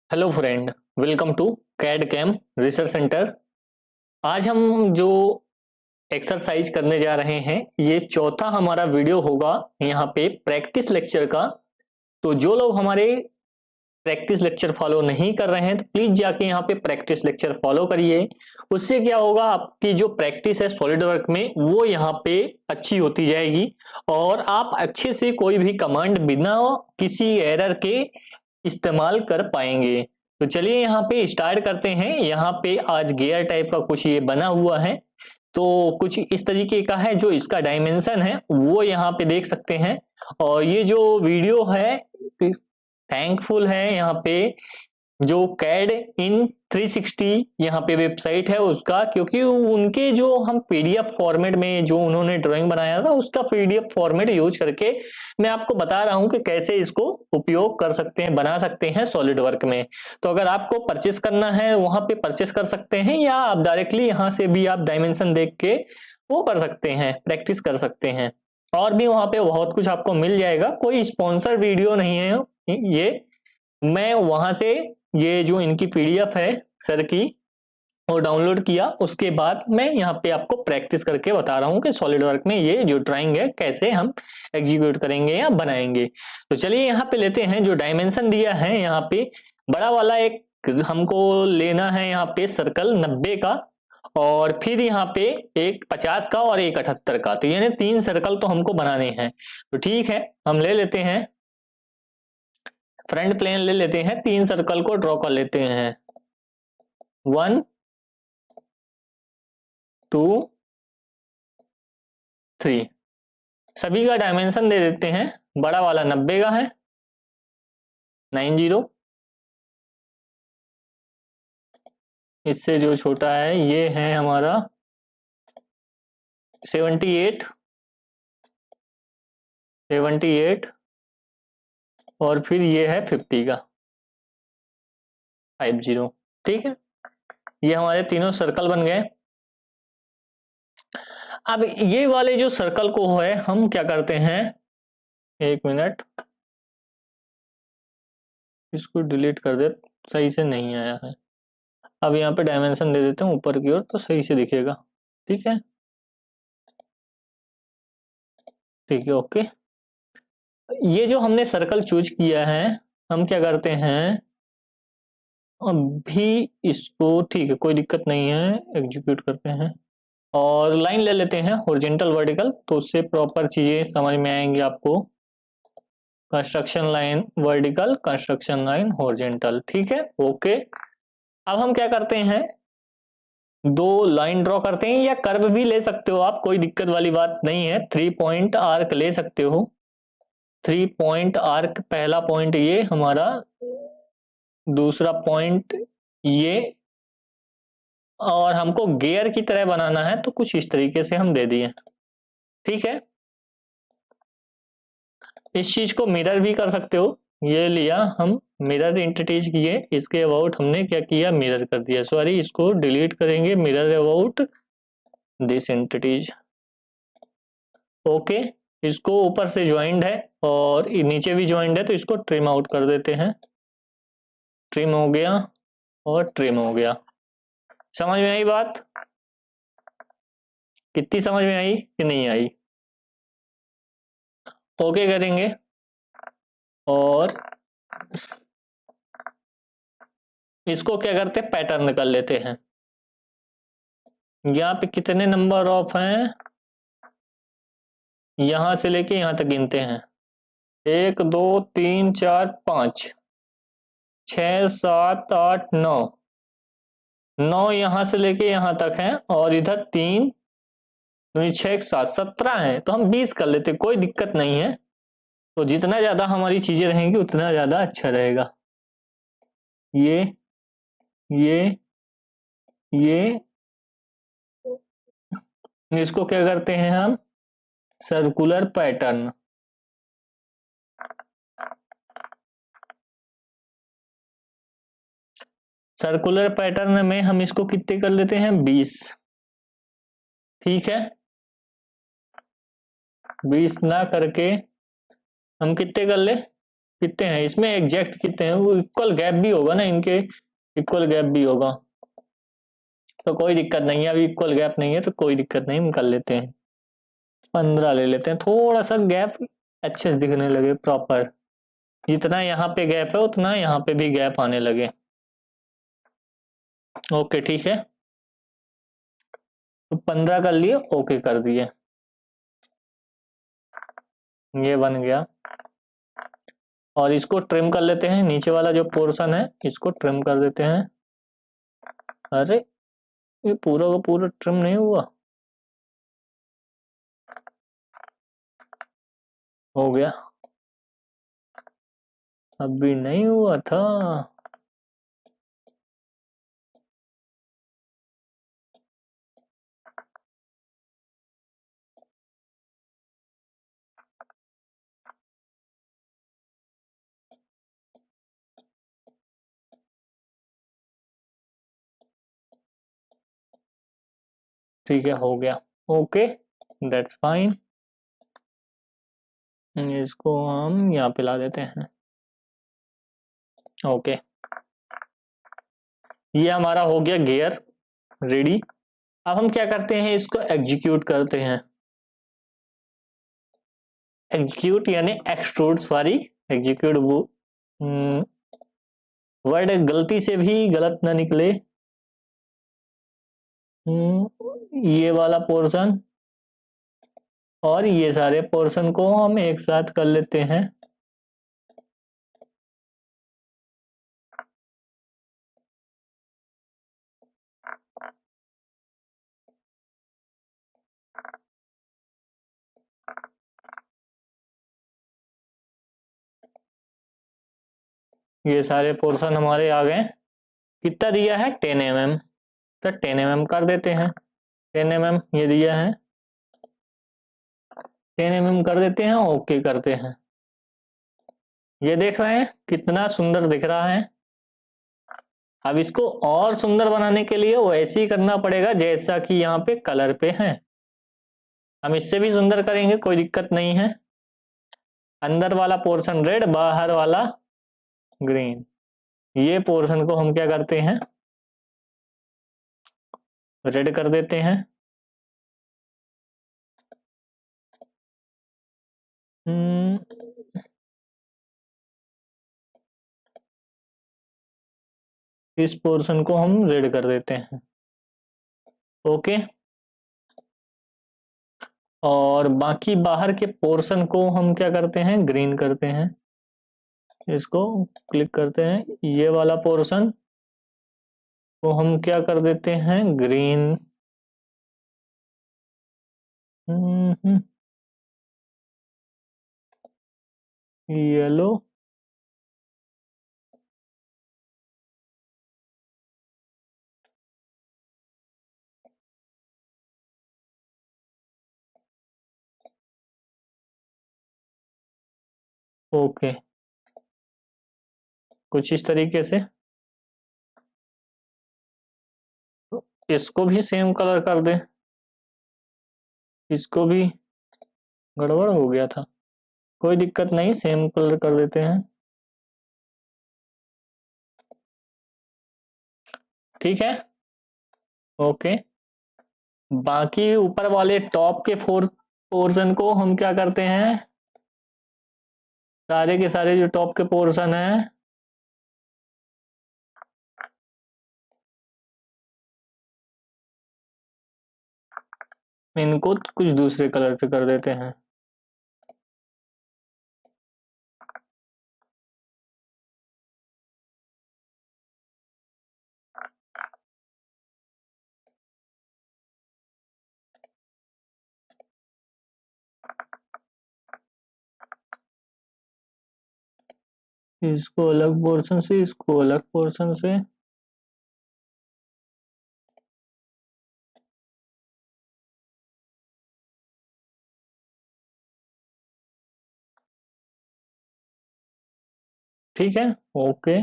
Hello friend, welcome to CAD CAM research centre. आज हम जो एक्सरसाइज करने जा रहे हैं ये चौथा हमारा वीडियो होगा यहाँ पे प्रैक्टिस लेक्चर का। तो जो लोग हमारे प्रैक्टिस लेक्चर फॉलो नहीं कर रहे हैं तो प्लीज जाके यहाँ पे प्रैक्टिस लेक्चर फॉलो करिए। उससे क्या होगा, आपकी जो प्रैक्टिस है सॉलिड वर्क में वो यहाँ पे अच्छी होती जाएगी और आप अच्छे से कोई भी कमांड बिना किसी एरर के इस्तेमाल कर पाएंगे। तो चलिए यहाँ पे स्टार्ट करते हैं। यहाँ पे आज गियर टाइप का कुछ ये बना हुआ है, तो कुछ इस तरीके का है। जो इसका डायमेंशन है वो यहाँ पे देख सकते हैं। और ये जो वीडियो है थैंकफुल है यहाँ पे जो कैड इन 360 यहाँ पे वेबसाइट है उसका, क्योंकि उनके जो हम पीडीएफ फॉर्मेट में जो उन्होंने ड्राइंग बनाया था उसका पीडीएफ फॉर्मेट यूज करके मैं आपको बता रहा हूं कि कैसे इसको उपयोग कर सकते हैं, बना सकते हैं सॉलिड वर्क में। तो अगर आपको परचेस करना है वहां पे परचेस कर सकते हैं, या आप डायरेक्टली यहाँ से भी आप डायमेंशन देख के वो कर सकते हैं, प्रैक्टिस कर सकते हैं। और भी वहां पे बहुत कुछ आपको मिल जाएगा। कोई स्पॉन्सर वीडियो नहीं है ये, मैं वहां से ये जो इनकी पीडीएफ है सर की वो डाउनलोड किया, उसके बाद मैं यहाँ पे आपको प्रैक्टिस करके बता रहा हूँ कि सॉलिड वर्क में ये जो ड्राइंग है कैसे हम एग्जीक्यूट करेंगे या बनाएंगे। तो चलिए यहाँ पे लेते हैं जो डायमेंशन दिया है। यहाँ पे बड़ा वाला एक हमको लेना है यहाँ पे सर्कल 90 का, और फिर यहाँ पे एक 50 का और एक 78 का। तो यानी 3 सर्कल तो हमको बनाने हैं। तो ठीक है, हम ले लेते हैं फ्रंट प्लेन, ले लेते हैं 3 सर्कल को ड्रॉ कर लेते हैं। 1 2 3। सभी का डायमेंशन दे देते हैं। बड़ा वाला 90 का है 90। इससे जो छोटा है ये है हमारा 78 78, और फिर ये है 50 का 50। ठीक है, ये हमारे तीनों सर्कल बन गए। अब ये वाले जो सर्कल को है हम क्या करते हैं, एक मिनट इसको डिलीट कर दे, सही से नहीं आया है। अब यहाँ पे डायमेंशन दे देते हैं ऊपर की ओर तो सही से दिखेगा। ठीक है, ठीक है, ओके। ये जो हमने सर्कल चूज किया है हम क्या करते हैं, अभी इसको, ठीक है कोई दिक्कत नहीं है, एग्जीक्यूट करते हैं और लाइन ले लेते हैं हॉरिजॉन्टल वर्टिकल, तो उससे प्रॉपर चीजें समझ में आएंगी आपको। Construction line vertical, construction line horizontal, ठीक है, ओके। अब हम क्या करते हैं, 2 लाइन ड्रॉ करते हैं, या कर्व भी ले सकते हो आप, कोई दिक्कत वाली बात नहीं है। 3 पॉइंट आर्क ले सकते हो। 3 पॉइंट आर्क, पहला पॉइंट ये हमारा, दूसरा पॉइंट ये, और हमको गियर की तरह बनाना है तो कुछ इस तरीके से हम दे दिए। ठीक है, इस चीज को मिरर भी कर सकते हो। ये लिया हम मिरर एंटिटीज किए, इसके अबाउट हमने क्या किया, मिरर कर दिया। सॉरी, इसको डिलीट करेंगे, mirror about this entities. Okay, इसको ऊपर से ज्वाइंट है और नीचे भी ज्वाइंट है तो इसको ट्रिम आउट कर देते हैं। ट्रिम हो गया और ट्रिम हो गया। समझ में आई बात? कितनी समझ में आई कि नहीं आई? ओके करेंगे और इसको क्या करते हैं, पैटर्न कर लेते हैं। यहाँ पे कितने नंबर ऑफ हैं, यहां से लेके यहां तक गिनते हैं। 1 2 3 4 5 6 7 8 9। 9 यहां से लेके यहां तक है, और इधर 3 6 7 17 है, तो हम 20 कर लेते, कोई दिक्कत नहीं है। तो जितना ज्यादा हमारी चीजें रहेंगी उतना ज्यादा अच्छा रहेगा। ये ये ये इसको क्या करते हैं हम, सर्कुलर पैटर्न। सर्कुलर पैटर्न में हम इसको कितने कर लेते हैं, 20। ठीक है, 20 ना करके हम कितने कर ले, कितने हैं इसमें, एग्जैक्ट कितने हैं, वो इक्वल गैप भी होगा ना इनके, इक्वल गैप भी होगा तो कोई दिक्कत नहीं है। अभी इक्वल गैप नहीं है तो कोई दिक्कत नहीं, हम कर लेते हैं 15 ले लेते हैं, थोड़ा सा गैप अच्छे से दिखने लगे प्रॉपर। जितना यहाँ पे गैप है उतना यहाँ पे भी गैप आने लगे। ओके ठीक है, तो 15 कर लिए, ओके कर दिए, ये बन गया। और इसको ट्रिम कर लेते हैं, नीचे वाला जो पोर्शन है इसको ट्रिम कर देते हैं। अरे ये पूरा का पूरा ट्रिम नहीं हुआ, हो गया, अभी नहीं हुआ था। ठीक है हो गया, ओके दैट्स फाइन। इसको हम यहाँ पे ला देते हैं, ओके ये हमारा हो गया गियर रेडी। अब हम क्या करते हैं, इसको एग्जीक्यूट करते हैं। एग्जीक्यूट यानी एक्सट्रूड, सॉरी एग्जीक्यूट वो वर्ड गलती से भी गलत ना निकले। ये वाला पोर्शन और ये सारे पोर्शन को हम एक साथ कर लेते हैं। ये सारे पोर्शन हमारे आ गए। कितना दिया है 10 mm, तो 10 mm कर देते हैं। 10 mm ये दिया है, 10 mm कर देते हैं, ओके करते हैं। ये देख रहे हैं कितना सुंदर दिख रहा है। अब इसको और सुंदर बनाने के लिए वैसे ही करना पड़ेगा जैसा कि यहाँ पे कलर पे है। हम इससे भी सुंदर करेंगे, कोई दिक्कत नहीं है। अंदर वाला पोर्शन रेड, बाहर वाला ग्रीन। ये पोर्शन को हम क्या करते हैं, रेड कर देते हैं। इस पोर्शन को हम रेड कर देते हैं, ओके। और बाकी बाहर के पोर्शन को हम क्या करते हैं, ग्रीन करते हैं। इसको क्लिक करते हैं, ये वाला पोर्शन को हम क्या कर देते हैं, ग्रीन। येलो, ओके कुछ इस तरीके से। इसको भी सेम कलर कर दे, इसको भी गड़बड़ हो गया था, कोई दिक्कत नहीं, सेम कलर कर देते हैं, ठीक है ओके। बाकी ऊपर वाले टॉप के फोर पोर्शन को हम क्या करते हैं, सारे के सारे जो टॉप के पोर्शन है इनको कुछ दूसरे कलर से कर देते हैं। इसको अलग पोर्शन से, इसको अलग पोर्शन से। ठीक है ओके,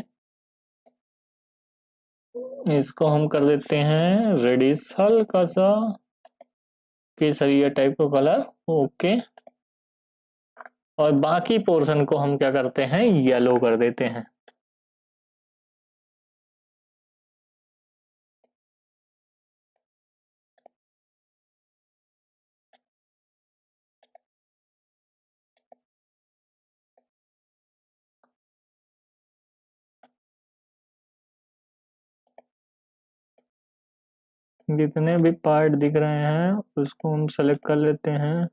इसको हम कर देते हैं रेडिश, हल्का सा केसरिया टाइप का कलर, ओके। और बाकी पोर्शन को हम क्या करते हैं, येलो कर देते हैं। जितने भी पार्ट दिख रहे हैं उसको हम सेलेक्ट कर लेते हैं।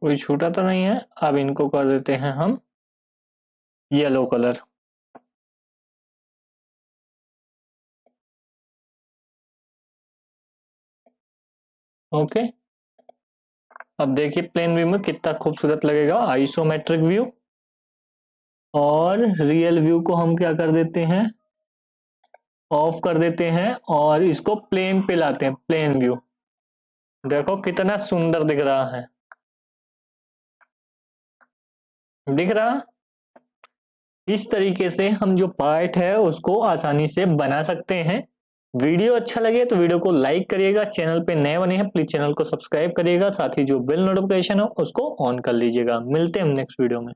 कोई छूटा तो नहीं है। अब इनको कर देते हैं हम येलो कलर। ओके, अब देखिए प्लेन व्यू में कितना खूबसूरत लगेगा। आइसोमेट्रिक व्यू और रियल व्यू को हम क्या कर देते हैं, ऑफ कर देते हैं और इसको प्लेन पे लाते हैं, प्लेन व्यू। देखो कितना सुंदर दिख रहा है, दिख रहा। इस तरीके से हम जो पार्ट है उसको आसानी से बना सकते हैं। वीडियो अच्छा लगे तो वीडियो को लाइक करिएगा, चैनल पे नए बने हैं प्लीज चैनल को सब्सक्राइब करिएगा, साथ ही जो बेल नोटिफिकेशन हो उसको ऑन कर लीजिएगा। मिलते हैं हम नेक्स्ट वीडियो में।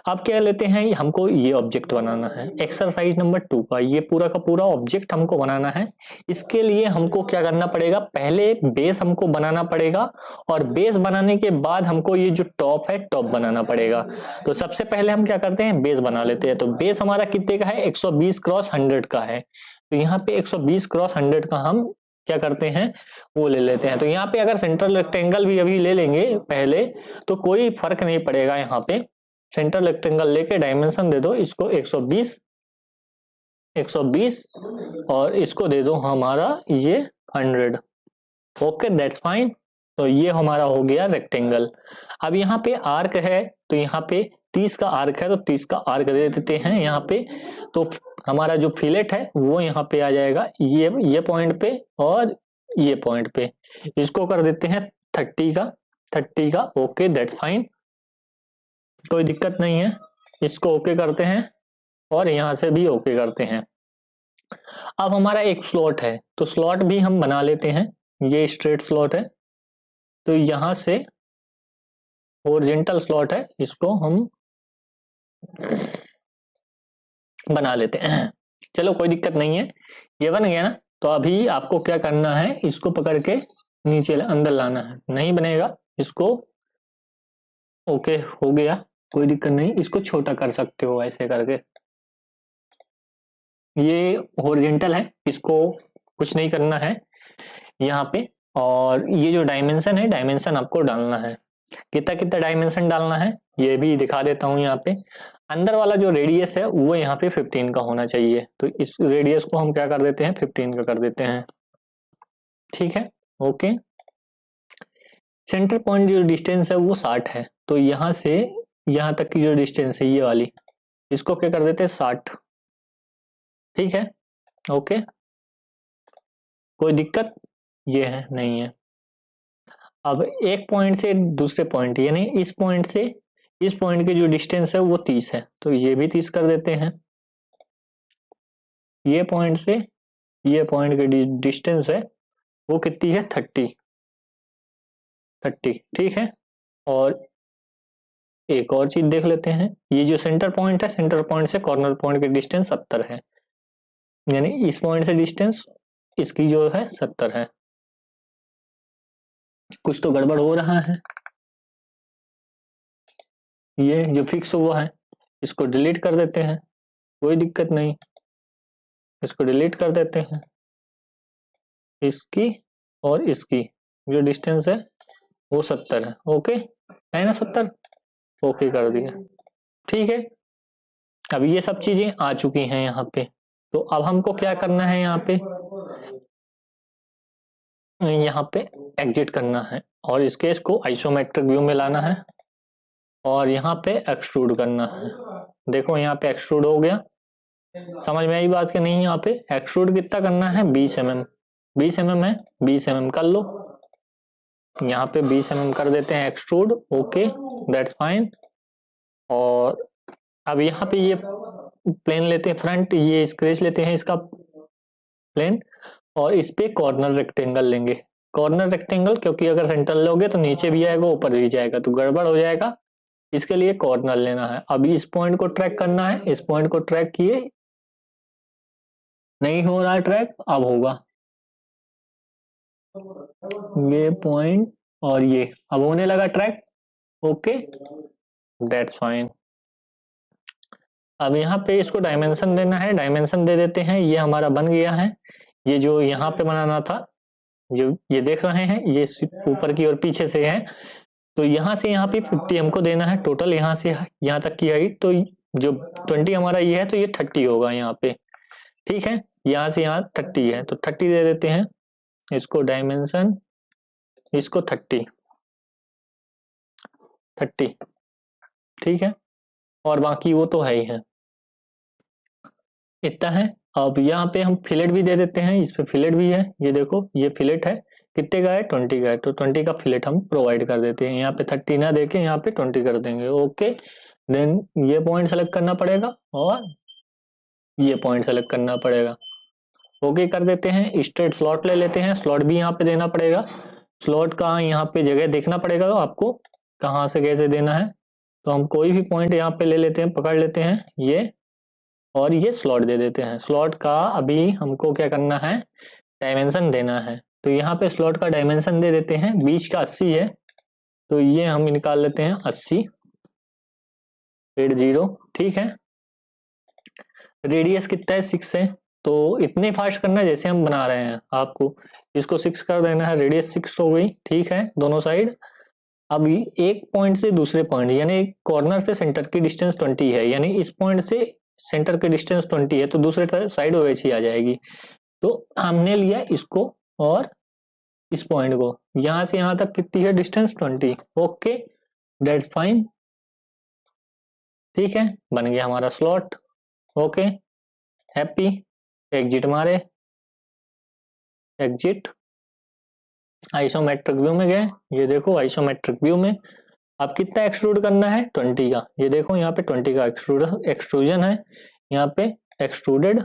अब क्या लेते हैं, हमको ये ऑब्जेक्ट बनाना है एक्सरसाइज नंबर 2 का। ये पूरा का पूरा ऑब्जेक्ट हमको बनाना है। इसके लिए हमको क्या करना पड़ेगा, पहले बेस हमको बनाना पड़ेगा और बेस बनाने के बाद हमको ये जो टॉप है टॉप बनाना पड़ेगा। तो सबसे पहले हम क्या करते हैं, बेस बना लेते हैं। तो बेस हमारा कितने का है, 120 क्रॉस 100 का है। तो यहाँ पे 120 क्रॉस 100 का हम क्या करते हैं, वो ले लेते हैं। तो यहाँ पे अगर सेंट्रल रेक्टेंगल भी अभी ले लेंगे पहले तो कोई फर्क नहीं पड़ेगा। यहाँ पे सेंट्रल रेक्टेंगल लेके डायमेंशन दे दो इसको 120 और इसको दे दो हमारा ये 100। Okay that's fine. तो ये हमारा हो गया रेक्टेंगल। अब यहाँ पे आर्क है तो यहाँ पे 30 का आर्क है तो 30 का आर्क दे देते हैं यहाँ पे। तो हमारा जो फिलेट है वो यहाँ पे आ जाएगा ये पॉइंट पे और ये पॉइंट पे। इसको कर देते हैं 30 का। ओके दैट्स फाइन, कोई दिक्कत नहीं है। इसको ओके करते हैं और यहां से भी ओके करते हैं। अब हमारा एक स्लॉट है तो स्लॉट भी हम बना लेते हैं। ये स्ट्रेट स्लॉट है तो यहां से हॉरिजॉन्टल स्लॉट है, इसको हम बना लेते हैं। चलो कोई दिक्कत नहीं है, ये बन गया ना। तो अभी आपको क्या करना है, इसको पकड़ के नीचे अंदर लाना है। नहीं बनेगा, इसको ओके हो गया, कोई दिक्कत नहीं। इसको छोटा कर सकते हो ऐसे करके। ये हॉरिजॉन्टल है, इसको कुछ नहीं करना है यहाँ पे। और ये जो डायमेंशन है, डायमेंशन आपको डालना है। कितना कितना डायमेंशन डालना है ये भी दिखा देता हूँ। यहाँ पे अंदर वाला जो रेडियस है वो यहाँ पे 15 का होना चाहिए। तो इस रेडियस को हम क्या कर देते हैं, 15 का कर देते हैं। ठीक है, ओके। सेंटर पॉइंट जो डिस्टेंस है वो 60 है। तो यहाँ से यहाँ तक की जो डिस्टेंस है ये वाली, इसको क्या कर देते हैं 60। ठीक है, ओके, कोई दिक्कत ये है नहीं है। अब एक पॉइंट से दूसरे पॉइंट यानी इस पॉइंट से इस पॉइंट की जो डिस्टेंस है वो 30 है। तो ये भी 30 कर देते हैं। ये पॉइंट से ये पॉइंट की डिस्टेंस है वो कितनी है, 30। ठीक है। और एक और चीज देख लेते हैं, ये जो सेंटर पॉइंट है, सेंटर पॉइंट से कॉर्नर पॉइंट की डिस्टेंस 70 है, यानी इस पॉइंट से डिस्टेंस इसकी जो है 70 है। कुछ तो गड़बड़ हो रहा है। ये जो फिक्स हुआ है इसको डिलीट कर देते हैं, कोई दिक्कत नहीं, इसको डिलीट कर देते हैं। इसकी और इसकी जो डिस्टेंस है वो 70 है। ओके है ना, 70। ओके कर दिया, ठीक है। अब ये सब चीजें आ चुकी हैं यहाँ पे, तो अब हमको क्या करना है, यहाँ पे एग्जिट करना है और इस केस को आइसोमेट्रिक व्यू में लाना है और यहाँ पे एक्सट्रूड करना है। देखो यहाँ पे एक्सट्रूड हो गया, समझ में आई बात कि नहीं। यहाँ पे एक्सट्रूड कितना करना है, 20 mm, 20 mm है, 20 mm कर लो। यहाँ पे 20 mm कर देते हैं एक्सट्रूड। Okay that's fine. और अब यहाँ पे ये प्लेन लेते हैं फ्रंट, ये स्क्रेच लेते हैं इसका प्लेन और इस पे कॉर्नर रेक्टेंगल लेंगे। कॉर्नर रेक्टेंगल क्योंकि अगर सेंटर लोगे तो नीचे भी आएगा ऊपर भी जाएगा तो गड़बड़ हो जाएगा, इसके लिए कॉर्नर लेना है। अभी इस पॉइंट को ट्रैक करना है, इस पॉइंट को ट्रैक किए, नहीं हो रहा है ट्रैक, अब होगा ये पॉइंट और ये अब होने लगा ट्रैक। Okay that's fine. अब यहाँ पे इसको डायमेंशन देना है, डायमेंशन दे देते हैं, ये हमारा बन गया है। ये जो यहाँ पे बनाना था, जो ये देख रहे हैं ये ऊपर की और पीछे से है, तो यहाँ से यहाँ पे 50 हमको देना है टोटल, यहाँ से यहाँ तक की हाइट। तो जो 20 हमारा ये है तो ये 30 होगा यहाँ पे, ठीक है। यहाँ से यहाँ 30 है तो 30 दे देते हैं इसको डायमेंशन, इसको 30 ठीक है। और बाकी वो तो है ही है, इतना है। अब यहाँ पे हम फिलेट भी दे देते हैं, इस पे फिलेट भी है, ये देखो ये फिलेट है, कितने का है, 20 का है, तो 20 का फिलेट हम प्रोवाइड कर देते हैं। यहाँ पे 30 ना देके यहाँ पे 20 कर देंगे। ओके देन ये पॉइंट सेलेक्ट करना पड़ेगा और ये पॉइंट सेलेक्ट करना पड़ेगा। ओके कर देते हैं। स्ट्रेट स्लॉट ले लेते हैं, स्लॉट भी यहाँ पे देना पड़ेगा। स्लॉट का यहाँ पे जगह देखना पड़ेगा आपको कहाँ से कैसे देना है, तो हम कोई भी पॉइंट यहाँ पे ले लेते हैं, पकड़ लेते हैं ये और ये स्लॉट दे देते हैं। स्लॉट का अभी हमको क्या करना है, डायमेंशन देना है, तो यहाँ पे स्लॉट का डायमेंशन दे देते हैं, बीच का 80 है तो ये हम निकाल लेते हैं 80 ठीक है। रेडियस कितना है, 6 है, तो इतने फास्ट करना है जैसे हम बना रहे हैं, आपको इसको 6 कर देना है, रेडियस 6 हो गई, ठीक है दोनों साइड। अब एक पॉइंट से दूसरे पॉइंट यानी कॉर्नर से सेंटर की डिस्टेंस 20 है, यानी इस पॉइंट से सेंटर की डिस्टेंस 20 है तो दूसरे साइड वैसी आ जाएगी। तो हमने लिया इसको और इस पॉइंट को, यहां से यहां तक कितनी है डिस्टेंस, 20। ओके दैट्स फाइन, ठीक है बन गया हमारा स्लॉट। ओके हैप्पी, एग्जिट मारे, एग्जिट, आइसोमेट्रिक व्यू में गए, ये देखो आइसोमेट्रिक व्यू में अब कितना एक्सट्रूड करना है, 20 का, ये देखो यहाँ पे 20 का एक्सट्रूजन है, यहाँ पे एक्सट्रूडेड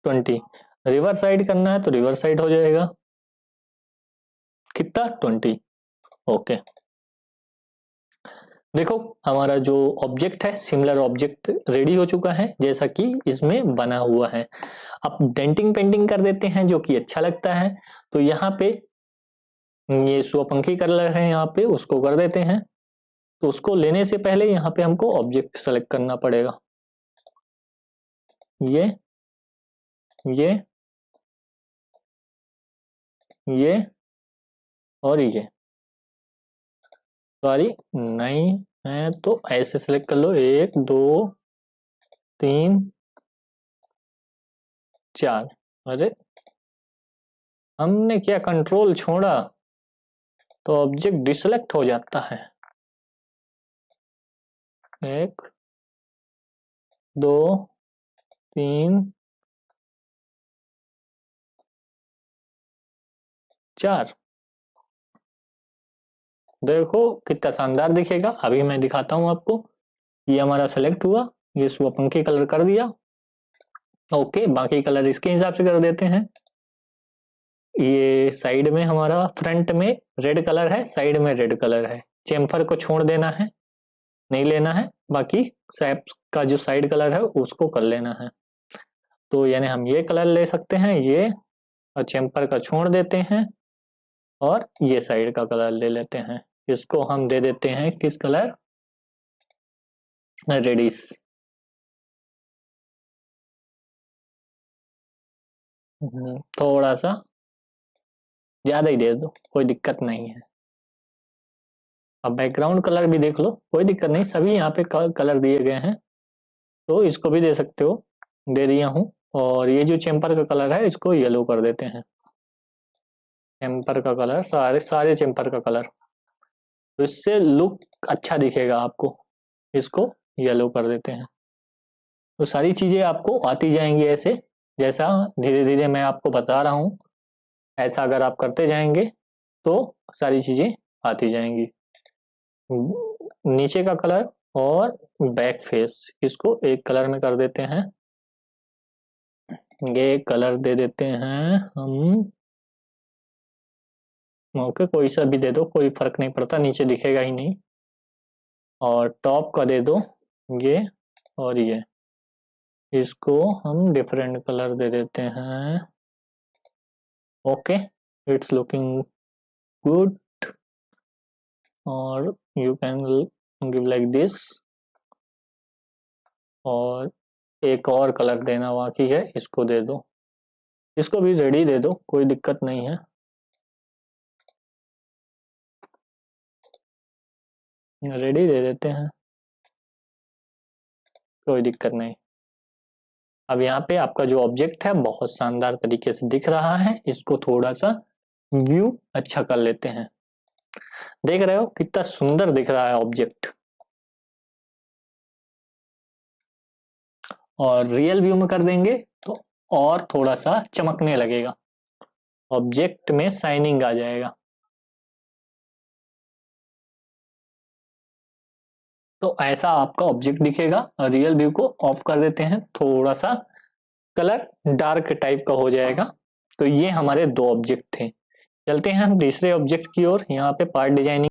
20। रिवर्स साइड करना है तो रिवर्स साइड हो जाएगा, कितना 20। ओके देखो हमारा जो ऑब्जेक्ट है, सिमिलर ऑब्जेक्ट रेडी हो चुका है जैसा कि इसमें बना हुआ है। अब डेंटिंग पेंटिंग कर देते हैं जो कि अच्छा लगता है, तो यहाँ पे ये स्वपंखी कलर है, यहाँ पे उसको कर देते हैं। तो उसको लेने से पहले यहाँ पे हमको ऑब्जेक्ट सेलेक्ट करना पड़ेगा, ये और ये, सॉरी नहीं है तो ऐसे सेलेक्ट कर लो, 1 2 3 4। अरे हमने क्या कंट्रोल छोड़ा तो ऑब्जेक्ट डिसेलेक्ट हो जाता है। 1 2 3 4, देखो कितना शानदार दिखेगा। अभी मैं दिखाता हूं आपको, ये हमारा सेलेक्ट हुआ, ये स्वपंखी कलर कर दिया। ओके बाकी कलर इसके हिसाब से कर देते हैं। ये साइड में हमारा फ्रंट में रेड कलर है, साइड में रेड कलर है, चेम्फर को छोड़ देना है, नहीं लेना है, बाकी शैप का जो साइड कलर है उसको कर लेना है। तो यानी हम ये कलर ले सकते हैं, ये, और चेम्पर का छोड़ देते हैं और ये साइड का कलर ले लेते हैं। इसको हम दे देते हैं किस कलर, रेडिश। थोड़ा सा ज्यादा ही दे दो, कोई दिक्कत नहीं है। अब बैकग्राउंड कलर भी देख लो, कोई दिक्कत नहीं, सभी यहाँ पे कलर दिए गए हैं, तो इसको भी दे सकते हो, दे दिया हूँ। और ये जो चेम्पर का कलर है इसको येलो कर देते हैं। चेम्पर का कलर, सारे सारे चेम्पर का कलर, तो इससे लुक अच्छा दिखेगा आपको। इसको येलो कर देते हैं। तो सारी चीजें आपको आती जाएंगी ऐसे, जैसा धीरे धीरे मैं आपको बता रहा हूँ, ऐसा अगर आप करते जाएंगे तो सारी चीजें आती जाएंगी। नीचे का कलर और बैक फेस, इसको एक कलर में कर देते हैं। ये कलर दे देते हैं हम, ओके, कोई सा भी दे दो, कोई फर्क नहीं पड़ता, नीचे दिखेगा ही नहीं। और टॉप का दे दो ये, और ये, इसको हम डिफरेंट कलर दे देते हैं। Okay, it's looking good. और you can give like this. और एक और कलर देना बाकी है, इसको दे दो, इसको भी रेडी दे दो, कोई दिक्कत नहीं है। रेडी दे देते हैं, कोई दिक्कत नहीं। अब यहाँ पे आपका जो ऑब्जेक्ट है बहुत शानदार तरीके से दिख रहा है, इसको थोड़ा सा व्यू अच्छा कर लेते हैं। देख रहे हो कितना सुंदर दिख रहा है ऑब्जेक्ट। और रियल व्यू में कर देंगे तो और थोड़ा सा चमकने लगेगा, ऑब्जेक्ट में शाइनिंग आ जाएगा। तो ऐसा आपका ऑब्जेक्ट दिखेगा। रियल व्यू को ऑफ कर देते हैं, थोड़ा सा कलर डार्क टाइप का हो जाएगा। तो ये हमारे दो ऑब्जेक्ट थे। चलते हैं हम तीसरे ऑब्जेक्ट की ओर। यहाँ पे पार्ट डिजाइनिंग